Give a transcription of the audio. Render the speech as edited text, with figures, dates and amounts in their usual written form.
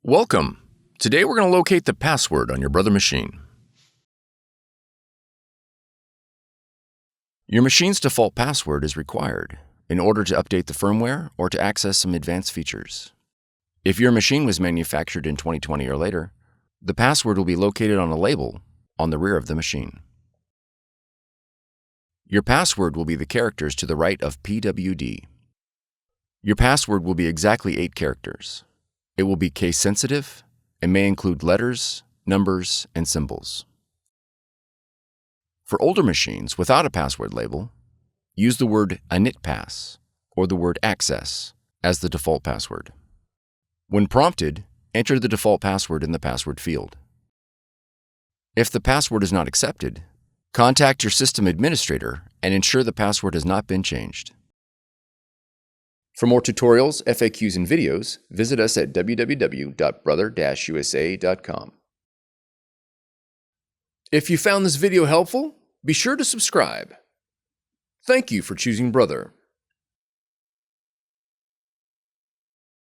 Welcome! Today we're going to locate the password on your Brother machine. Your machine's default password is required in order to update the firmware or to access some advanced features. If your machine was manufactured in 2020 or later, the password will be located on a label on the rear of the machine. Your password will be the characters to the right of PWD. Your password will be exactly 8 characters. It will be case-sensitive and may include letters, numbers, and symbols. For older machines without a password label, use the word initpass or the word access as the default password. When prompted, enter the default password in the password field. If the password is not accepted, contact your system administrator and ensure the password has not been changed. For more tutorials, FAQs, and videos, visit us at www.brother-usa.com. If you found this video helpful, be sure to subscribe. Thank you for choosing Brother.